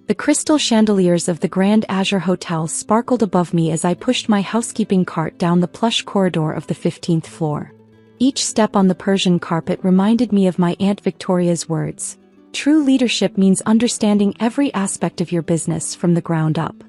The crystal chandeliers of the Grand Azure Hotel sparkled above me as I pushed my housekeeping cart down the plush corridor of the 15th floor. Each step on the Persian carpet reminded me of my Aunt Victoria's words. True leadership means understanding every aspect of your business from the ground up.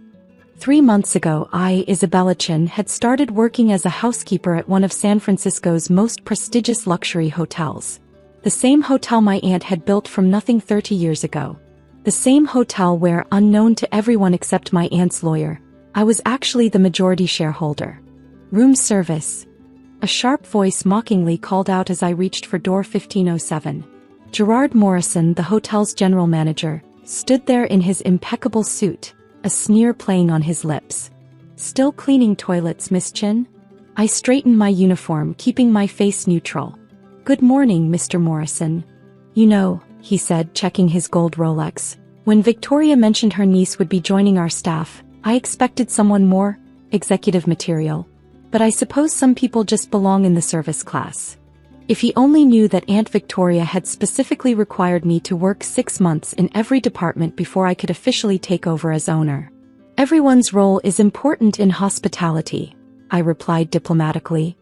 3 months ago, I, Isabella Chin, had started working as a housekeeper at one of San Francisco's most prestigious luxury hotels. The same hotel my aunt had built from nothing 30 years ago. The same hotel where, unknown to everyone except my aunt's lawyer, I was actually the majority shareholder. Room service. A sharp voice mockingly called out as I reached for door 1507. Gerard Morrison, the hotel's general manager, stood there in his impeccable suit, a sneer playing on his lips. "Still cleaning toilets, Miss Chin?" I straightened my uniform, keeping my face neutral. "Good morning, Mr. Morrison." "You know," he said, checking his gold Rolex, "when Victoria mentioned her niece would be joining our staff, I expected someone more executive material. But I suppose some people just belong in the service class." If he only knew that Aunt Victoria had specifically required me to work 6 months in every department before I could officially take over as owner. "Everyone's role is important in hospitality," I replied diplomatically.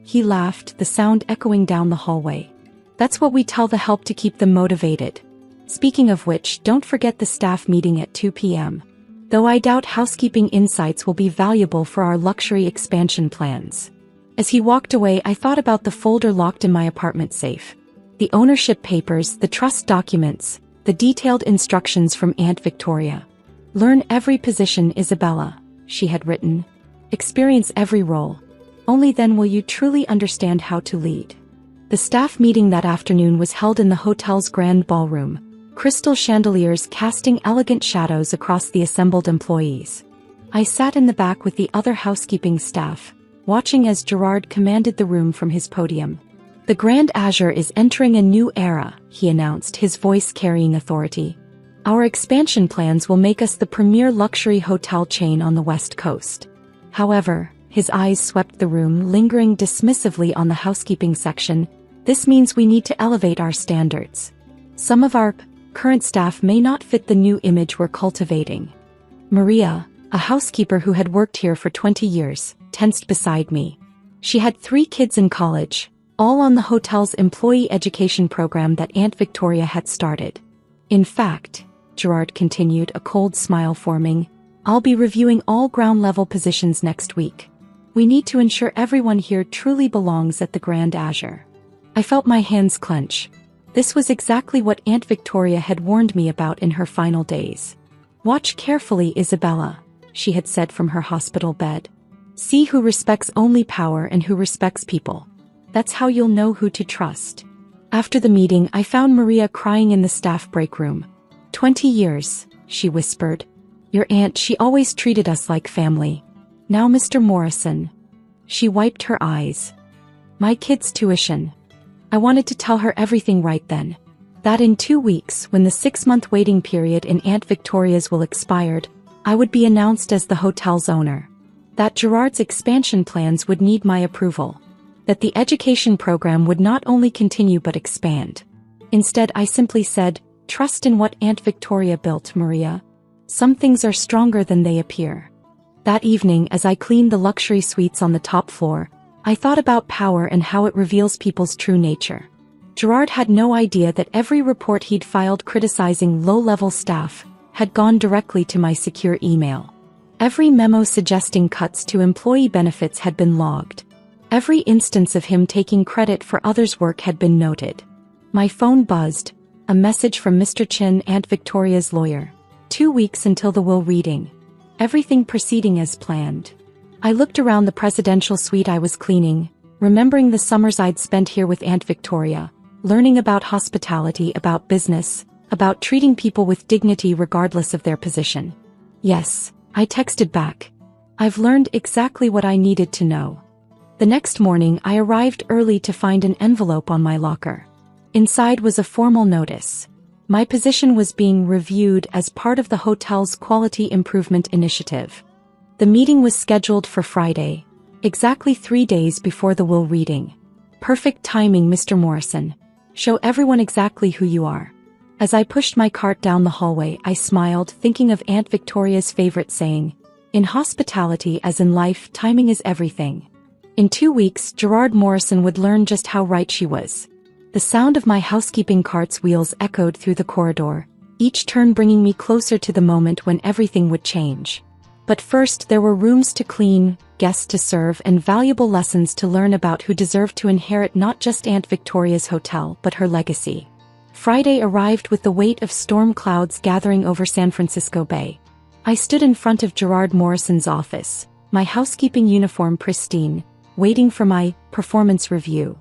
He laughed, the sound echoing down the hallway. "That's what we tell the help to keep them motivated. Speaking of which, don't forget the staff meeting at 2 p.m. Though I doubt housekeeping insights will be valuable for our luxury expansion plans." As he walked away, I thought about the folder locked in my apartment safe. The ownership papers, the trust documents, the detailed instructions from Aunt Victoria. "Learn every position, Isabella," she had written. "Experience every role. Only then will you truly understand how to lead." The staff meeting that afternoon was held in the hotel's grand ballroom, crystal chandeliers casting elegant shadows across the assembled employees. I sat in the back with the other housekeeping staff, watching as Gerard commanded the room from his podium. "The Grand Azure is entering a new era," he announced, his voice carrying authority. "Our expansion plans will make us the premier luxury hotel chain on the West Coast." However, his eyes swept the room, lingering dismissively on the housekeeping section. "This means we need to elevate our standards. Some of our current staff may not fit the new image we're cultivating." Maria, a housekeeper who had worked here for 20 years, tensed beside me. She had 3 kids in college, all on the hotel's employee education program that Aunt Victoria had started. "In fact," Gerard continued, a cold smile forming, "I'll be reviewing all ground-level positions next week. We need to ensure everyone here truly belongs at the Grand Azure." I felt my hands clench. This was exactly what Aunt Victoria had warned me about in her final days. "Watch carefully, Isabella," she had said from her hospital bed. "See who respects only power and who respects people. That's how you'll know who to trust." After the meeting, I found Maria crying in the staff break room. 20 years, she whispered. "Your aunt, she always treated us like family. Now Mr. Morrison." She wiped her eyes. "My kid's tuition." I wanted to tell her everything right then. That in 2 weeks, when the 6-month waiting period in Aunt Victoria's will expired, I would be announced as the hotel's owner. That Gerard's expansion plans would need my approval. That the education program would not only continue but expand. Instead, I simply said, "Trust in what Aunt Victoria built, Maria. Some things are stronger than they appear." That evening, as I cleaned the luxury suites on the top floor, I thought about power and how it reveals people's true nature. Gerard had no idea that every report he'd filed criticizing low-level staff had gone directly to my secure email. Every memo suggesting cuts to employee benefits had been logged. Every instance of him taking credit for others' work had been noted. My phone buzzed. A message from Mr. Chin, Aunt Victoria's lawyer. 2 weeks until the will reading. Everything proceeding as planned. I looked around the presidential suite I was cleaning, remembering the summers I'd spent here with Aunt Victoria, learning about hospitality, about business, about treating people with dignity regardless of their position. "Yes," I texted back. "I've learned exactly what I needed to know." The next morning, I arrived early to find an envelope on my locker. Inside was a formal notice. My position was being reviewed as part of the hotel's quality improvement initiative. The meeting was scheduled for Friday, exactly 3 days before the will reading. "Perfect timing, Mr. Morrison. Show everyone exactly who you are." As I pushed my cart down the hallway, I smiled, thinking of Aunt Victoria's favorite saying, "In hospitality as in life, timing is everything." In 2 weeks, Gerard Morrison would learn just how right she was. The sound of my housekeeping cart's wheels echoed through the corridor, each turn bringing me closer to the moment when everything would change. But first there were rooms to clean, guests to serve, and valuable lessons to learn about who deserved to inherit not just Aunt Victoria's hotel but her legacy. Friday arrived with the weight of storm clouds gathering over San Francisco Bay. I stood in front of Gerard Morrison's office, my housekeeping uniform pristine, waiting for my performance review.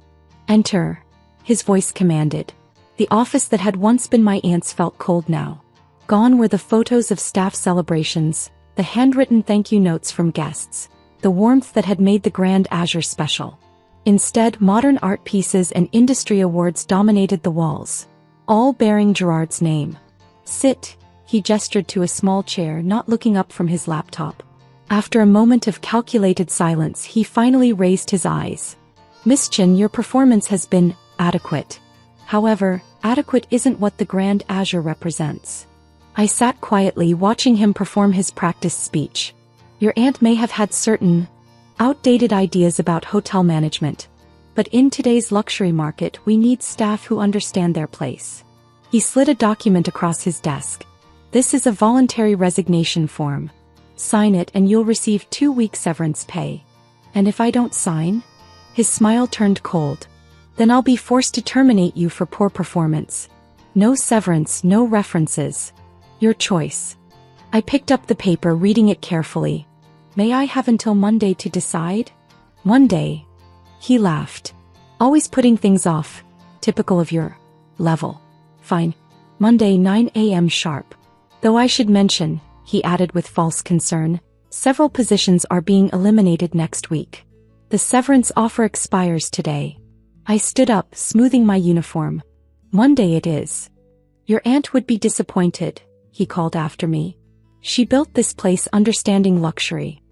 "Enter," his voice commanded. The office that had once been my aunt's felt cold now. Gone were the photos of staff celebrations, the handwritten thank you notes from guests, the warmth that had made the Grand Azure special. Instead, modern art pieces and industry awards dominated the walls, all bearing Gerard's name. "Sit," he gestured to a small chair, not looking up from his laptop. After a moment of calculated silence, he finally raised his eyes. "Miss Chin, your performance has been adequate. However, adequate isn't what the Grand Azure represents." I sat quietly watching him perform his practice speech. "Your aunt may have had certain outdated ideas about hotel management, but in today's luxury market we need staff who understand their place." He slid a document across his desk. "This is a voluntary resignation form. Sign it and you'll receive 2 weeks severance pay." "And if I don't sign?" His smile turned cold. "Then I'll be forced to terminate you for poor performance. No severance, no references. Your choice." I picked up the paper, reading it carefully. "May I have until Monday to decide?" "Monday?" He laughed. "Always putting things off. Typical of your level." "Fine. Monday 9 a.m. sharp. Though I should mention," he added with false concern, "several positions are being eliminated next week. The severance offer expires today." I stood up, smoothing my uniform. "Monday it is." "Your aunt would be disappointed," he called after me. "She built this place understanding luxury.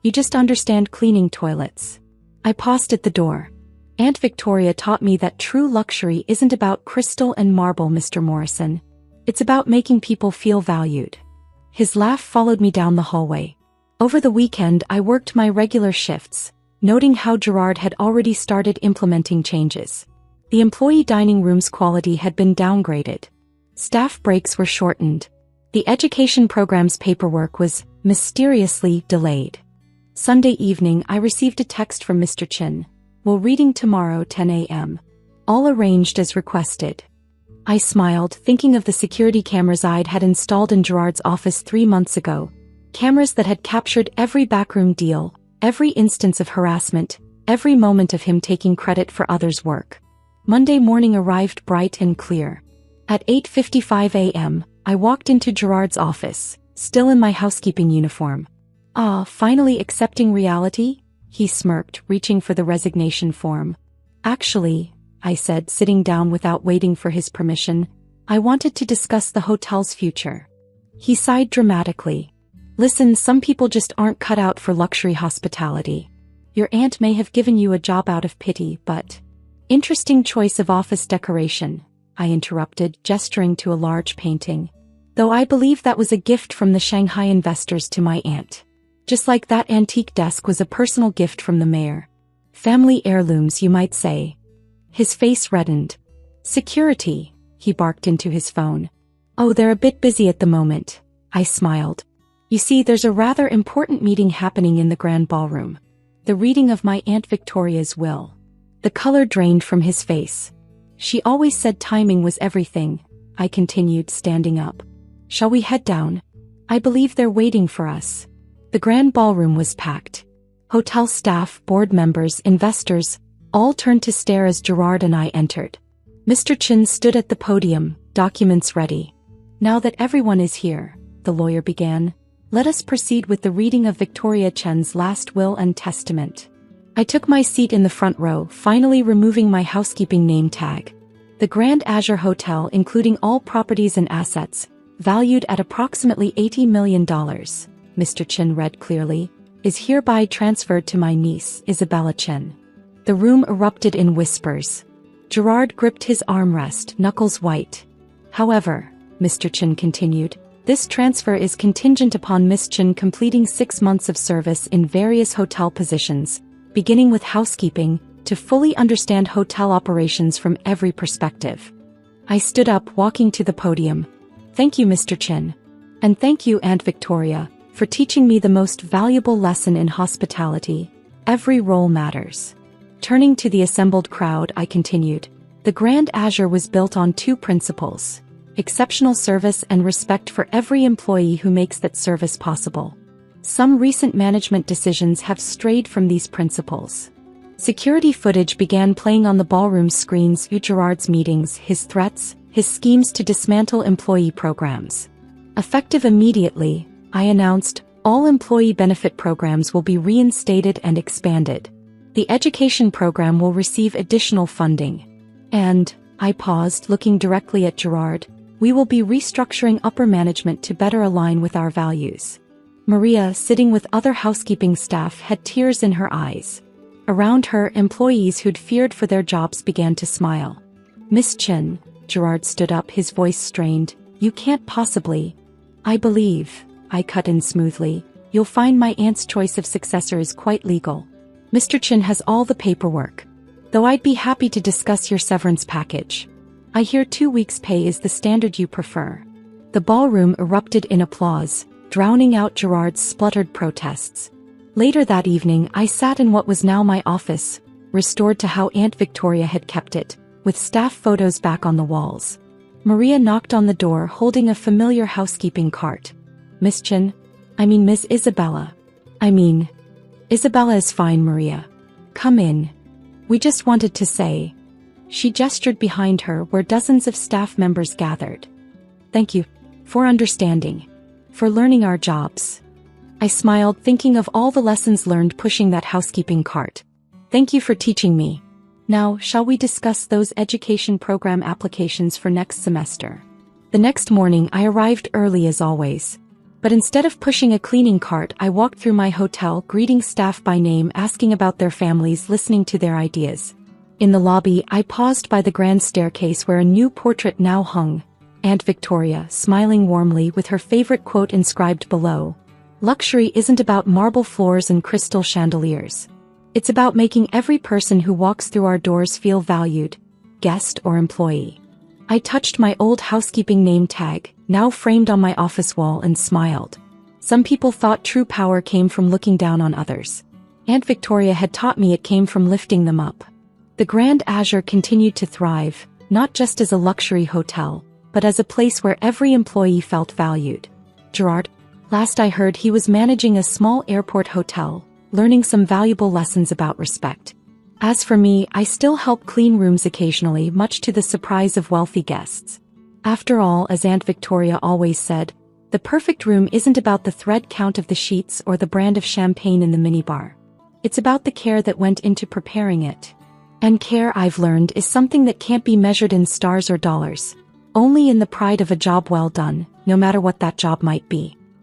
You just understand cleaning toilets." I paused at the door. "Aunt Victoria taught me that true luxury isn't about crystal and marble, Mr. Morrison. It's about making people feel valued." His laugh followed me down the hallway. Over the weekend I worked my regular shifts, noting how Gerard had already started implementing changes. The employee dining room's quality had been downgraded. Staff breaks were shortened. The education program's paperwork was mysteriously delayed. Sunday evening I received a text from Mr. Chin. "We'll reading tomorrow 10 a.m. All arranged as requested." I smiled, thinking of the security cameras I'd had installed in Gerard's office 3 months ago. Cameras that had captured every backroom deal, every instance of harassment, every moment of him taking credit for others' work. Monday morning arrived bright and clear. At 8:55 a.m., I walked into Gerard's office, still in my housekeeping uniform. "Ah, finally accepting reality?" he smirked, reaching for the resignation form. "Actually," I said, sitting down without waiting for his permission, "I wanted to discuss the hotel's future." He sighed dramatically. "Listen, some people just aren't cut out for luxury hospitality. Your aunt may have given you a job out of pity, but—" "Interesting choice of office decoration," I interrupted, gesturing to a large painting. "Though I believe that was a gift from the Shanghai investors to my aunt. Just like that antique desk was a personal gift from the mayor. Family heirlooms, you might say." His face reddened. "Security," he barked into his phone. "Oh, they're a bit busy at the moment," I smiled. "You see, there's a rather important meeting happening in the grand ballroom. The reading of my Aunt Victoria's will." The color drained from his face. "She always said timing was everything," I continued, standing up. "Shall we head down? I believe they're waiting for us." The grand ballroom was packed. Hotel staff, board members, investors, all turned to stare as Gerard and I entered. Mr. Chin stood at the podium, documents ready. "Now that everyone is here," the lawyer began, "let us proceed with the reading of Victoria Chen's last will and testament." I took my seat in the front row, finally removing my housekeeping name tag. "The Grand Azure Hotel, including all properties and assets, valued at approximately $80 million, Mr. Chin read clearly, is hereby transferred to my niece, Isabella Chin." The room erupted in whispers. Gerard gripped his armrest, knuckles white. However, Mr. Chen continued, this transfer is contingent upon Miss Chen completing 6 months of service in various hotel positions, beginning with housekeeping, to fully understand hotel operations from every perspective. I stood up, walking to the podium. Thank you, Mr. Chen. And thank you, Aunt Victoria, for teaching me the most valuable lesson in hospitality. Every role matters. Turning to the assembled crowd, I continued. The Grand Azure was built on 2 principles: exceptional service and respect for every employee who makes that service possible. Some recent management decisions have strayed from these principles. Security footage began playing on the ballroom screens of Gerard's meetings, his threats, his schemes to dismantle employee programs. Effective immediately, I announced, all employee benefit programs will be reinstated and expanded. The education program will receive additional funding. And, I paused, looking directly at Gerard, we will be restructuring upper management to better align with our values. Maria, sitting with other housekeeping staff, had tears in her eyes. Around her, employees who'd feared for their jobs began to smile. Miss Chen, Gerard stood up, his voice strained, you can't possibly. I believe, I cut in smoothly, you'll find my aunt's choice of successor is quite legal. Mr. Chen has all the paperwork. Though I'd be happy to discuss your severance package. I hear 2 weeks' pay is the standard you prefer. The ballroom erupted in applause, drowning out Gerard's spluttered protests. Later that evening, I sat in what was now my office, restored to how Aunt Victoria had kept it, with staff photos back on the walls. Maria knocked on the door holding a familiar housekeeping cart. Miss Chen? Miss Isabella. Isabella is fine, Maria. Come in. We just wanted to say. She gestured behind her where dozens of staff members gathered. Thank you. For understanding. For learning our jobs. I smiled, thinking of all the lessons learned pushing that housekeeping cart. Thank you for teaching me. Now, shall we discuss those education program applications for next semester? The next morning I arrived early as always. But instead of pushing a cleaning cart, I walked through my hotel, greeting staff by name, asking about their families, listening to their ideas. In the lobby, I paused by the grand staircase where a new portrait now hung. Aunt Victoria, smiling warmly with her favorite quote inscribed below. Luxury isn't about marble floors and crystal chandeliers. It's about making every person who walks through our doors feel valued, guest or employee. I touched my old housekeeping name tag, now framed on my office wall, and smiled. Some people thought true power came from looking down on others. Aunt Victoria had taught me it came from lifting them up. The Grand Azure continued to thrive, not just as a luxury hotel, but as a place where every employee felt valued. Gerard, last I heard, he was managing a small airport hotel, learning some valuable lessons about respect. As for me, I still help clean rooms occasionally, much to the surprise of wealthy guests. After all, as Aunt Victoria always said, the perfect room isn't about the thread count of the sheets or the brand of champagne in the minibar. It's about the care that went into preparing it. And care, I've learned, is something that can't be measured in stars or dollars, only in the pride of a job well done, no matter what that job might be.